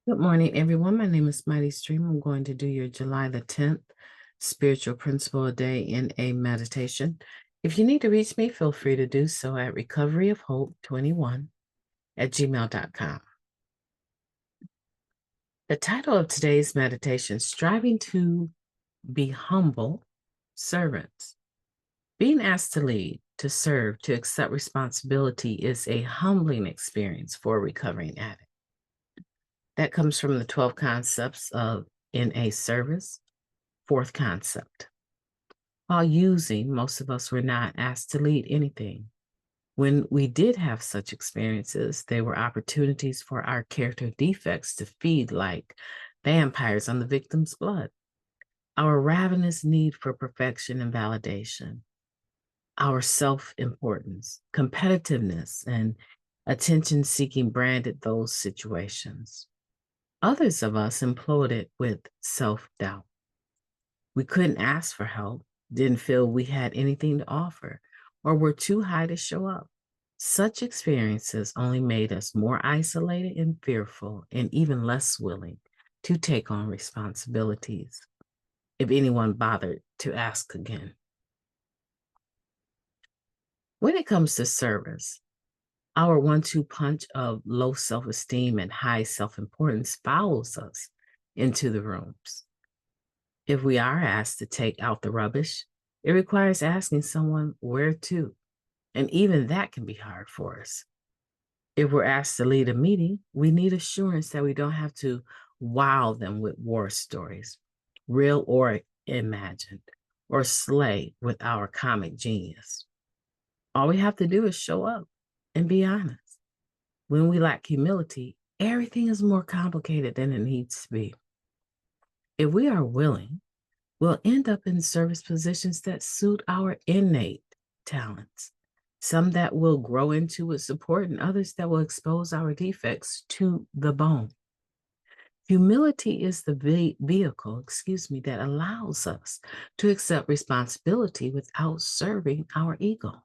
Good morning, everyone. My name is MightyStream. I'm going to do your July the 10th spiritual principle a day in a meditation. If you need to reach me, feel free to do so at recoveryofhope21@gmail.com. The title of today's meditation, Striving to be Humble Servants. Being asked to lead, to serve, to accept responsibility is a humbling experience for a recovering addict. That comes from the 12 concepts of NA service. Fourth concept. While using, most of us were not asked to lead anything. When we did have such experiences, they were opportunities for our character defects to feed like vampires on the victim's blood. Our ravenous need for perfection and validation, our self-importance, competitiveness, and attention-seeking branded those situations. Others of us imploded with self-doubt. We couldn't ask for help, didn't feel we had anything to offer, or were too high to show up. Such experiences only made us more isolated and fearful, and even less willing to take on responsibilities, if anyone bothered to ask again. When it comes to service, our 1-2 punch of low self-esteem and high self-importance follows us into the rooms. If we are asked to take out the rubbish, it requires asking someone where to, and even that can be hard for us. If we're asked to lead a meeting, we need assurance that we don't have to wow them with war stories, real or imagined, or slay with our comic genius. All we have to do is show up and be honest. When we lack humility, everything is more complicated than it needs to be. If we are willing, we'll end up in service positions that suit our innate talents, some that we'll grow into with support, and others that will expose our defects to the bone. Humility is the vehicle, that allows us to accept responsibility without serving our ego.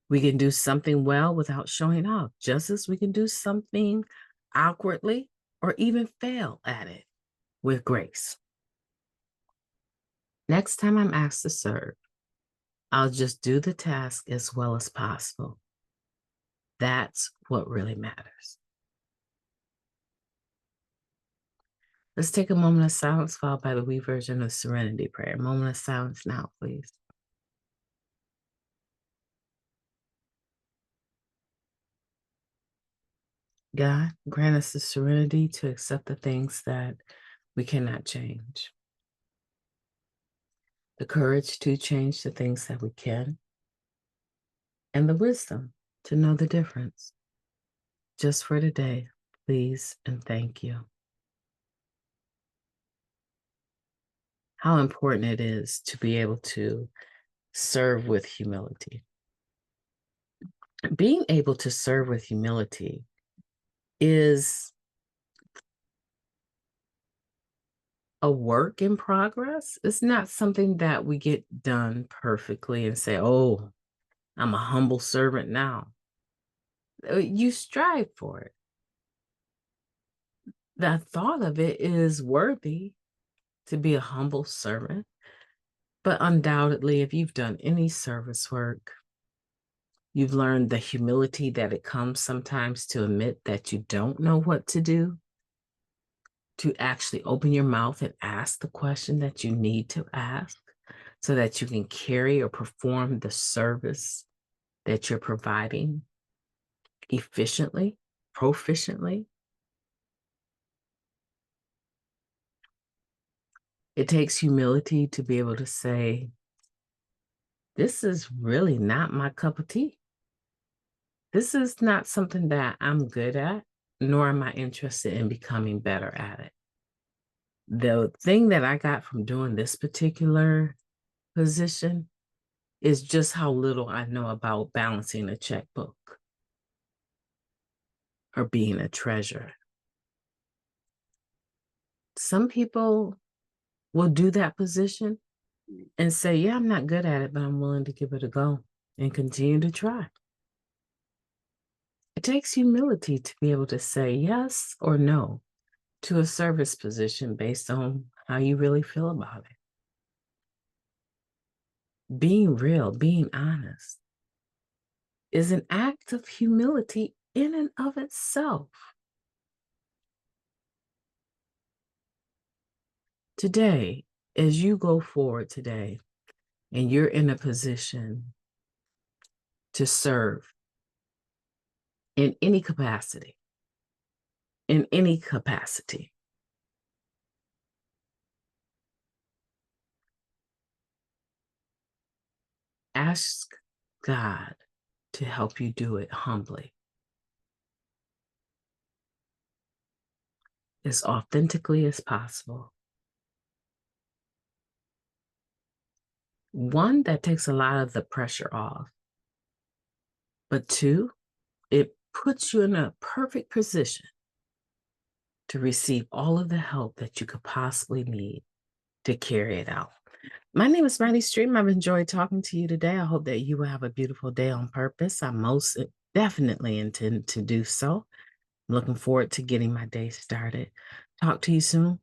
We can do something well without showing off, just as we can do something awkwardly or even fail at it with grace. Next time I'm asked to serve, I'll just do the task as well as possible. That's what really matters. Let's take a moment of silence followed by the we version of Serenity Prayer. A moment of silence now, please. God, grant us the serenity to accept the things that we cannot change, the courage to change the things that we can, and the wisdom to know the difference. Just for today, please and thank you. How important it is to be able to serve with humility. Being able to serve with humility is a work in progress. It's not something that we get done perfectly and say, oh, I'm a humble servant now. You strive for it. The thought of it is worthy to be a humble servant. But undoubtedly, if you've done any service work, you've learned the humility that it comes sometimes to admit that you don't know what to do, to actually open your mouth and ask the question that you need to ask so that you can carry or perform the service that you're providing efficiently, proficiently. It takes humility to be able to say, this is really not my cup of tea. This is not something that I'm good at, nor am I interested in becoming better at it. The thing that I got from doing this particular position is just how little I know about balancing a checkbook or being a treasurer. Some people will do that position and say, yeah, I'm not good at it, but I'm willing to give it a go and continue to try. It takes humility to be able to say yes or no to a service position based on how you really feel about it. Being real, being honest is an act of humility in and of itself. Today, as you go forward today and you're in a position to serve in any capacity, ask God to help you do it humbly, as authentically as possible. One, that takes a lot of the pressure off. But two, it puts you in a perfect position to receive all of the help that you could possibly need to carry it out. My name is MightyStream. I've enjoyed talking to you today. I hope that you will have a beautiful day on purpose. I most definitely intend to do so. I'm looking forward to getting my day started. Talk to you soon.